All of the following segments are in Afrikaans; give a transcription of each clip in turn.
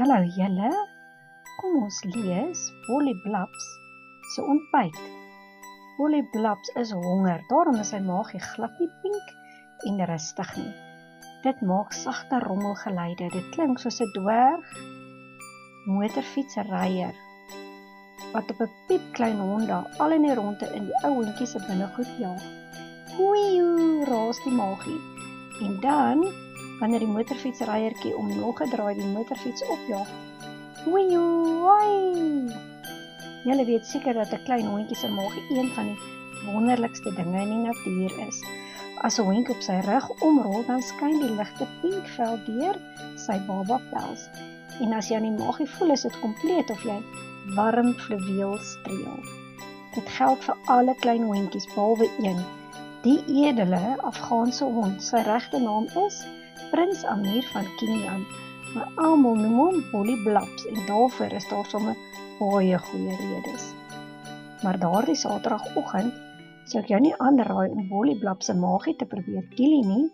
Hallo julle, kom ons lees Bolly Blobs se ontbyt. Bolly Blobs is honger, daarom is sy maagie glad nie pink en rustig nie. Dit maak sagte rommelgeluide, dit klink soos 'n dwerg motorfietsryer wat op 'n piepklein Honda al in die ronde in die ou hondjie se binnegoed jaag. Hoejoe, raas die maagie. En dan, wanneer die motorfietsryertjie om nog 'n draai die motorfiets opjaag, hoejoe, hoi! Julle weet seker dat 'n klein hondjie se maagie een van die wonderlikste dinge in die natuur is. As 'n hondjie op sy rug omrol, dan skyn die ligte pink vel deur sy baba pels. En as jy aan die maagie voel, is dit kompleet of jy warm fluweel streel. Dit geld vir alle klein hondjies, behalwe een. Die edele Afghaanse hond, sy regte naam is Prins Amir van Kinyan, maar almal noem hom Bolly Blobs en daarvoor is daar sommer baie goeie redes. Maar daardie Saterdagoggend sou ek jou nie aanraai om Bolly Blobs se maagie te probeer kielie nie.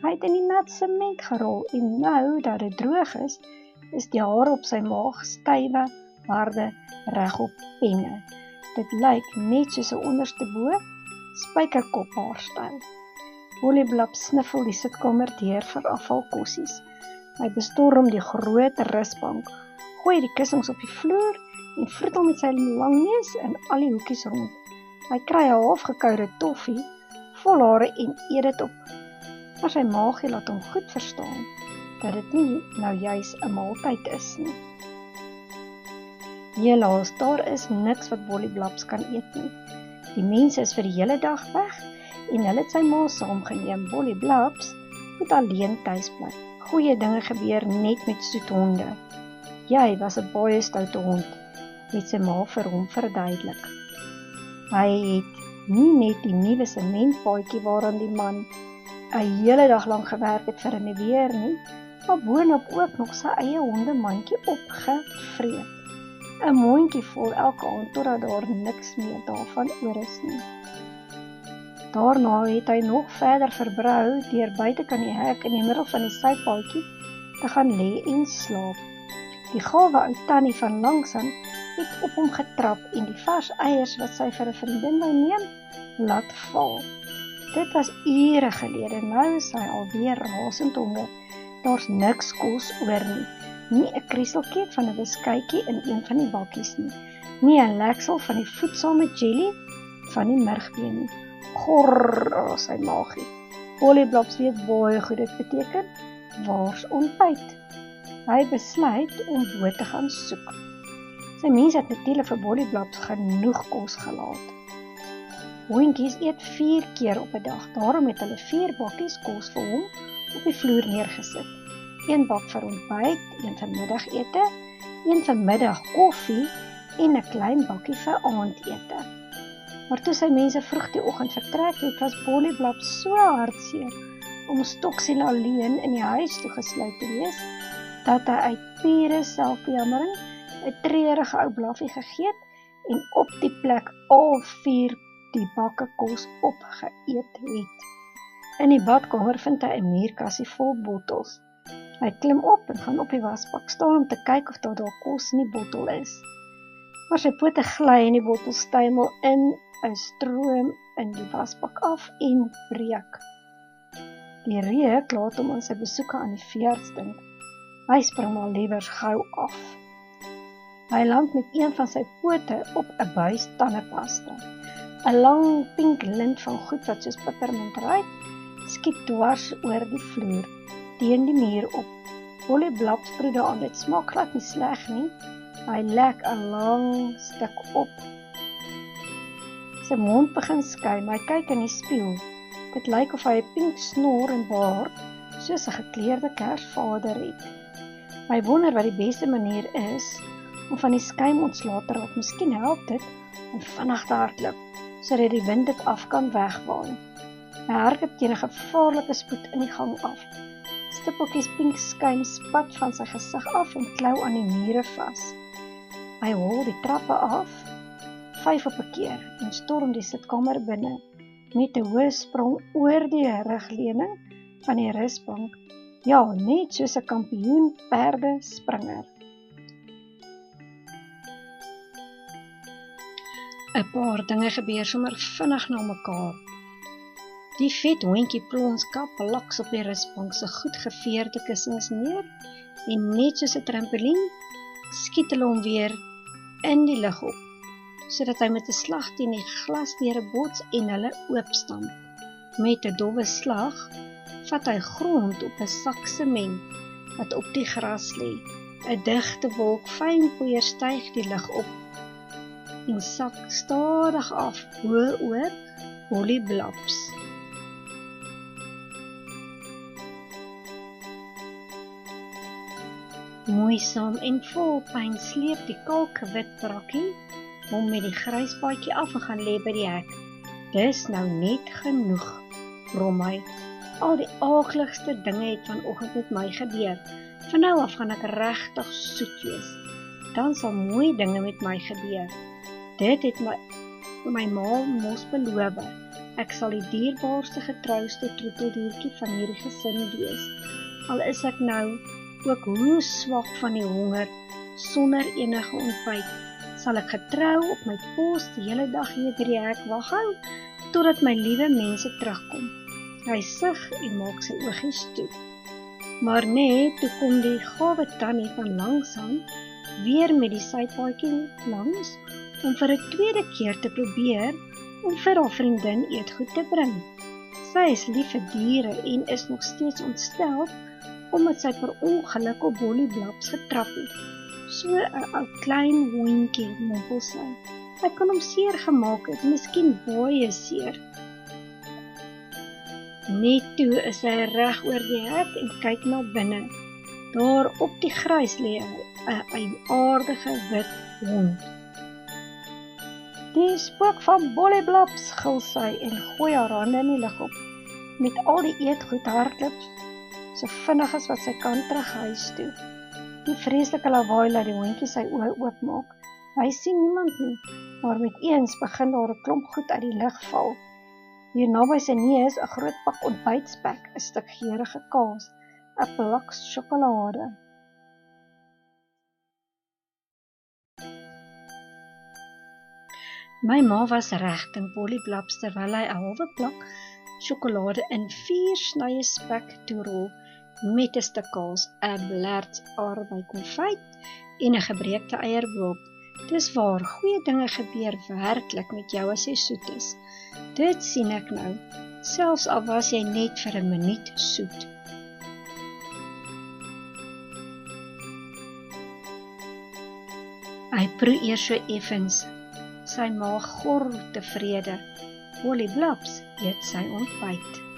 Hy het in die nat sement gerol en nou dat dit droog is die hare op sy maag stywe, harde, regop penne. Dit lyk net soos 'n onderste bo spykerkop haarstyl. Bolly Blobs sniffel die sitkamer deur vir afvalkossies. Hy bestorm die groot rusbank, gooi die kussings op die vloer en vroetel met sy lang neus in al die hoekies rond. Hy kry 'n halfgekoude toffie, vol hare en eet dit op. Maar sy maagie laat hom goed verstaan dat dit nie nou juis 'n maaltyd is nie. Helaas, daar is niks wat Bolly Blobs kan eet nie. Die mense is vir die hele dag weg en hulle het sy ma saamgeneem. Bolly Blobs moet alleen tuis bly. Goeie dinge gebeur net met soethonde. Jy was 'n baie stoute hond, het sy ma vir hom verduidelik. Hy het nie net die nuwe sementpaadjie waaraan die man 'n hele dag lank gewerk het vir 'n nuweer nie, maar boonop ook nog sy eie hondemandjie opgevreet. 'n mondjie vol elke aand totdat daar niks meer daarvan oor is nie. Daarna het hy nog verder verbrou deur buitekant die hek in die middel van die sypaadjie te gaan lê en slaap. Die gawe ou tannie van langsaan het op hom getrap en die vars eiers wat sy vir 'n vriendin wou neem, laat val. Dit was ure gelede, nou is hy alweer rasend honger. Daar's niks kos oor nie. Nie 'n krieseltjie van 'n beskuitjie in een van die bakkies nie. Nie 'n leksel van die voedsame jelly van die murgbeen nie. Gorr, sy maagie. Bolly Blobs weet baie goed dit beteken. Waar's ontbyt? Hy besluit om bo te gaan soek. Sy mense het natuurlik vir Bolly Blobs genoeg kos gelaat. Hondjies eet 4 keer op 'n dag, daarom het hulle 4 bakkies kos vir hom op die vloer neergesit. 1 bak vir ontbyt, 1 vir middagete, 1 vir middag koffie en 'n klein bakkie vir aandete. Maar toe sy mense vroeg die oggend vertrek het, was Bolly Blobs so hartseer om stoksiel alleen in die huis toegesluit te wees, dat hy uit pure selfbejammering 'n treurige ou blaffie gegee het en op die plek al 4 die bakke kos opgeëet het. In die badkamer vind hy 'n muurkassie vol bottels. Hy klim op en gaan op die wasbak staan om te kyk of daar kos in die bottel is. Maar sy pote gly en die bottel stuimel in 'n stroom in die wasbak af en breek. Die reuk laat hom aan sy besoeke aan die veearts dink. Hy spring maar liewers gou af. Hy land met een van sy pote op 'n buis tandepasta. 'n Lang pink lint van goed wat soos peppermint ruik, skiet dwars oor die vloer, teen die muur op. Bolly Blobs proe daaraan, dit smaak glad nie sleg nie. Hy lek 'n lang stuk op. Sy mond begin skuim, hy kyk in die spieël. Dit lyk of hy 'n pink snor en baard, soos 'n gekleurde Kersvader het. Hy wonder wat die beste manier is om van die skuim ontslae te raak. Miskien help dit om vinnig te hardloop, sodat die wind dit af kan wegwaai. Hy hardloop teen 'n gevaarlike spoed in die gang af. Stippeltjies pink skuim spat van sy gesig af en klou aan die mure vas. Hy hol die trappe af, 5 op 'n keer, en storm die sitkamer binne, met 'n hoë sprong oor die rugleuning van die rusbank Ja, net soos 'n kampioen perdespringer. 'n Paar dinge gebeur sommer vinnig na mekaar. Die vet hondjie plons kaplaks op die rusbank se goed geveerde kussings neer en net soos 'n trampolien skiet hulle hom weer in die lug op, sodat hy met 'n slag teen die glasdeure bots en hulle oopstamp. Met 'n dowwe slag vat hy grond op 'n sak sement wat op die gras lê. 'n Digte wolk fyn poeier styg die lug op en sak stadig af bo oor Bolly Blobs. Moeisaam en vol pyn sleep die kalkwit brakkie hom met die gryspaadjie af en gaan lê by die hek. Dis nou net genoeg, brom hy. Al die aakligste dinge het vanoggend met my gebeur. Van nou af gaan ek regtig soet wees. Dan sal mooi dinge met my gebeur. Dit het my ma mos beloof. Ek sal die dierbaarste getrouste troeteldiertjie van hierdie gesin wees. Al is ek nou ook hoe swak van die honger, sonder enige ontbyt, sal ek getrou op my pos die hele dag hier by die hek wag hou, totdat my liewe mense terugkom. Hy sug en maak sy oogies toe. Maar net toe kom die gawe tannie van langsaan weer met die sypaadjie langs om vir 'n tweede keer te probeer om vir haar vriendin eetgoed te bring. Sy is lief vir diere en is nog steeds ontstel omdat sy per ongeluk op Bolly Blobs getrap het. So 'n ou klein hondjie, mompel sy. Ek kan hom seer gemaak het, miskien baie seer. Net toe is hy reg oor die hek en kyk na binne. Daar op die grys lê 'n aardige wit hond. Die spook van Bolly Blobs, gil sy en gooi haar hande in die lug op. Met al die eetgoed hardloop so vinnig as wat sy kan terug huis toe. Die vreeslike lawaai laat die hondjie sy oë oopmaak. Hy sien niemand nie, maar met eens begin daar 'n klomp goed uit die lug val. Hier naby sy neus 'n groot pak ontbytspek, 'n stuk geurende kaas, 'n plak sjokolade. My ma was reg, dink Bolly Blobs terwyl hy 'n halwe plak sjokolade in 4 snye spek toerol met 'n stuk kaas, 'n blerd aardbei konfyt en 'n gebreekte eier boop. Dis waar, goeie dinge gebeur werklik met jou as jy soet is. Dit sien ek nou, selfs al was jy net vir 'n minuut soet. Hy proe eers so effens. Sy maag gor tevrede. Bolly Blobs eet sy ontbyt.